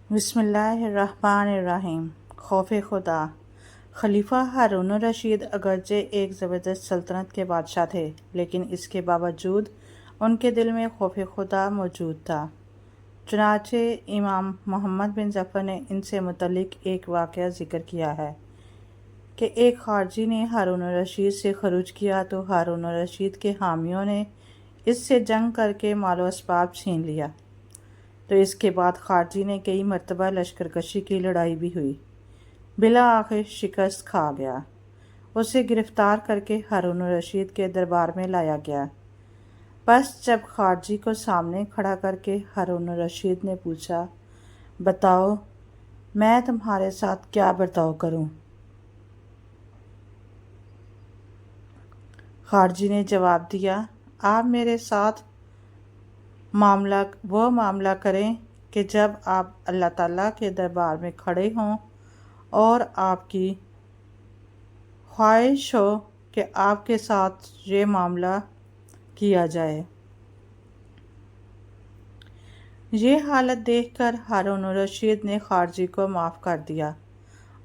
बिस्मिल्लाहिर्रहमानिर्रहीम। खौफ खुदा। खलीफा हारून रशीद अगरचे एक ज़बरदस्त सल्तनत के बादशाह थे, लेकिन इसके बावजूद उनके दिल में खौफ खुदा मौजूद था। चुनाचे इमाम मोहम्मद बिन जफ़र ने इनसे मुतल्लिक एक वाक़या ज़िक्र किया है कि एक खारजी ने हारून रशीद से खरूज किया तो हारून रशीद के हामियों ने इससे जंग करके मालो असबाब छीन लिया। तो इसके बाद खारजी ने कई मरतबा लश्करकशी की लड़ाई भी हुई। बिला आखिर शिकस्त खा गया। उसे गिरफ्तार करके हारून रशीद के दरबार में लाया गया। बस जब खारजी को सामने खड़ा करके हारून रशीद ने पूछा, बताओ मैं तुम्हारे साथ क्या बर्ताव करूं? खारजी ने जवाब दिया, आप मेरे साथ वो मामला करें कि जब आप अल्लाह ताला के दरबार में खड़े हों और आपकी ख्वाहिश हो कि आपके साथ ये मामला किया जाए। ये हालत देखकर हारून रशीद ने खारजी को माफ़ कर दिया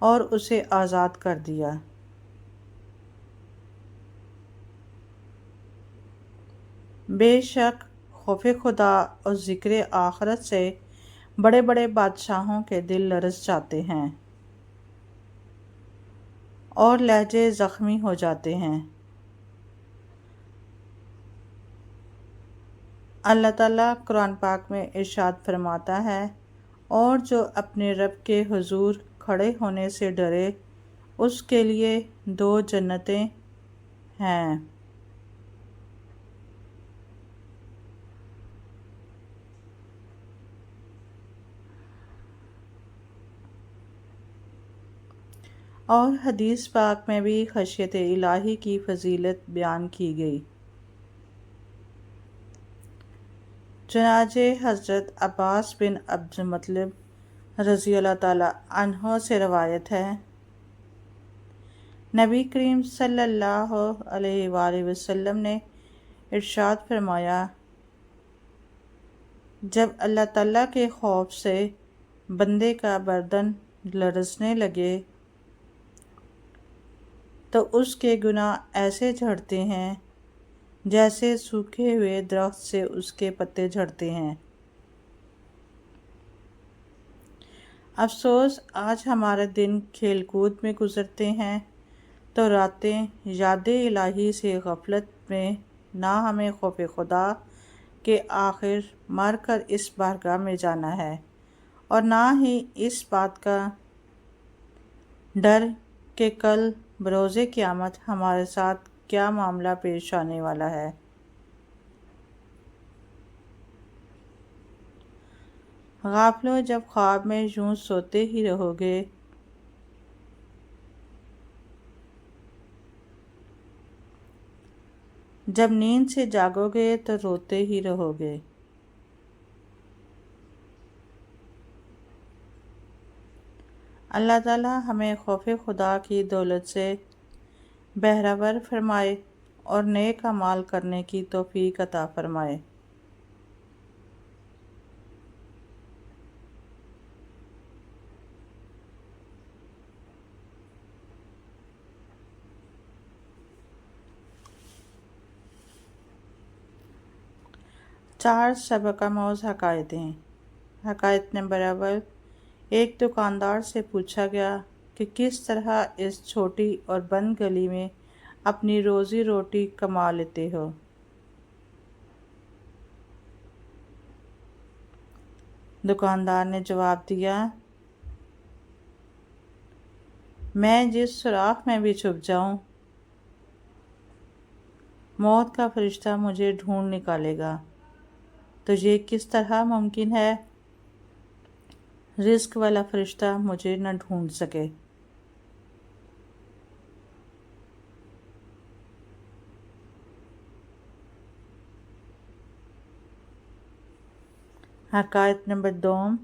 और उसे आज़ाद कर दिया। बेशक खौफ खुदा और ज़िक्र आखरत से बड़े बड़े बादशाहों के दिल लरज़ जाते हैं और लहजे ज़ख्मी हो जाते हैं। अल्लाह ताला कुरान पाक में इरशाद फरमाता है, और जो अपने रब के हुजूर खड़े होने से डरे उसके लिए 2 जन्नतें हैं। और हदीस पाक में भी खशियत इलाही की फजीलत बयान की गई। चनाचे हज़रत अब्बास बिन अब्दुल मुत्तलिब रज़ी अल्लाह ताला अन्हो से रवायत है, नबी करीम सल्लल्लाहु अलैहि वसल्लम ने इरशाद फरमाया, जब अल्लाह ताला के खौफ से बंदे का बदन लरज़ने लगे तो उसके गुनाह ऐसे झड़ते हैं जैसे सूखे हुए दरख्त से उसके पत्ते झड़ते हैं। अफसोस आज हमारे दिन खेल कूद में गुजरते हैं तो रातें याद इलाही से गफलत में, ना हमें खौफ खुदा के आखिर मर कर इस बारगाह में जाना है और ना ही इस बात का डर कि कल बरोज़े क़यामत हमारे साथ क्या मामला पेश आने वाला है। गाफिलों, जब ख्वाब में यूं सोते ही रहोगे जब नींद से जागोगे तो रोते ही रहोगे। अल्लाह ताला हमें खौफ खुदा की दौलत से बहरावर फरमाए और नेक अमाल करने की तौफीक अता फरमाए। चार सबकामौज हकायतें। हकायत नंबर अव्वल, एक दुकानदार से पूछा गया कि किस तरह इस छोटी और बंद गली में अपनी रोज़ी रोटी कमा लेते हो। दुकानदार ने जवाब दिया, मैं जिस सुराख में भी छुप जाऊं, मौत का फरिश्ता मुझे ढूंढ निकालेगा। तो ये किस तरह मुमकिन है रिस्क वाला फरिश्ता मुझे न ढूंढ सके। हकायत नंबर 2,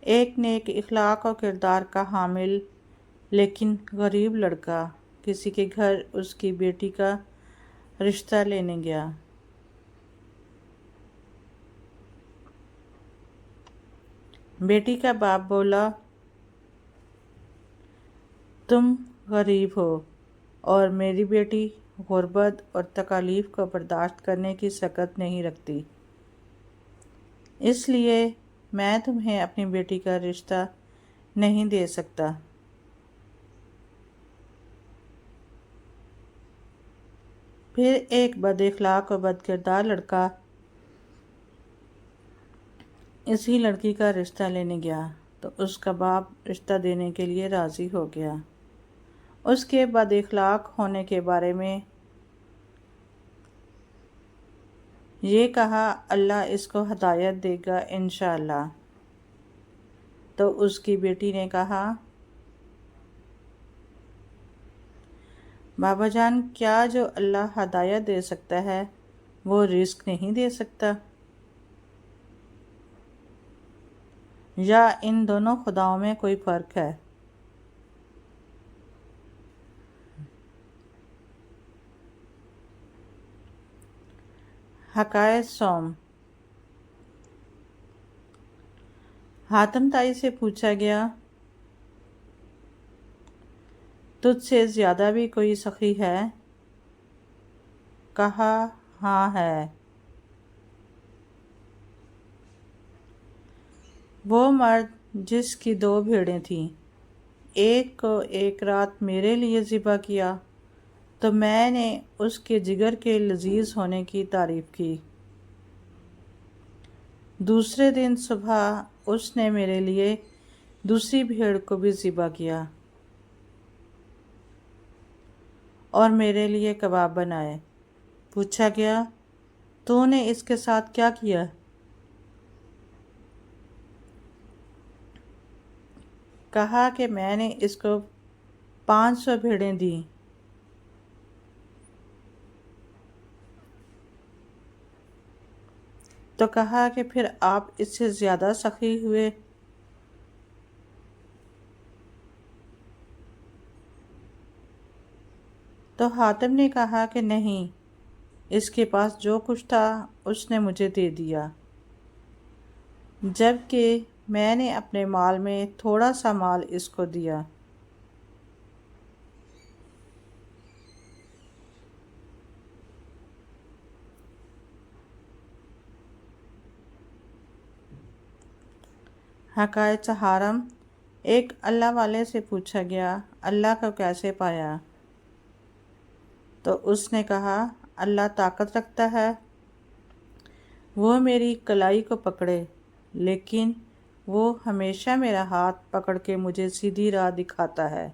एक नेक इखलाक और किरदार का हामिल लेकिन गरीब लड़का किसी के घर उसकी बेटी का रिश्ता लेने गया। बेटी का बाप बोला, तुम गरीब हो और मेरी बेटी गुर्बत और तकालीफ को बर्दाश्त करने की सकत नहीं रखती, इसलिए मैं तुम्हें अपनी बेटी का रिश्ता नहीं दे सकता। फिर एक बदअखलाक और बदकिरदार लड़का इसी लड़की का रिश्ता लेने गया तो उसका बाप रिश्ता देने के लिए राज़ी हो गया। उसके बदअखलाक होने के बारे में ये कहा, अल्लाह इसको हदायत देगा इंशाअल्लाह। तो उसकी बेटी ने कहा, बाबा जान, क्या जो अल्लाह हदायत दे सकता है वो रिस्क नहीं दे सकता? या इन दोनों खुदाओं में कोई फ़र्क है? हकायत सौम। हातिम ताई से पूछा गया, तुझसे ज़्यादा भी कोई सखी है? कहा, हाँ है। वो मर्द जिसकी 2 भेड़ें थीं, एक को एक रात मेरे लिए ज़िबा किया तो मैंने उसके जिगर के लजीज होने की तारीफ़ की। दूसरे दिन सुबह उसने मेरे लिए दूसरी भेड़ को भी ज़िबा किया और मेरे लिए कबाब बनाए। पूछा गया, तूने इसके साथ क्या किया? कहा कि मैंने इसको 500 भेड़ें दी। तो कहा कि फिर आप इससे ज़्यादा सखी हुए। तो हातिम ने कहा कि नहीं, इसके पास जो कुछ था उसने मुझे दे दिया, जबकि मैंने अपने माल में थोड़ा सा माल इसको दिया। हकायत हारम। एक अल्लाह वाले से पूछा गया, अल्लाह को कैसे पाया? तो उसने कहा, अल्लाह ताकत रखता है, वो मेरी कलाई को पकड़े, लेकिन वो हमेशा मेरा हाथ पकड़ के मुझे सीधी राह दिखाता है।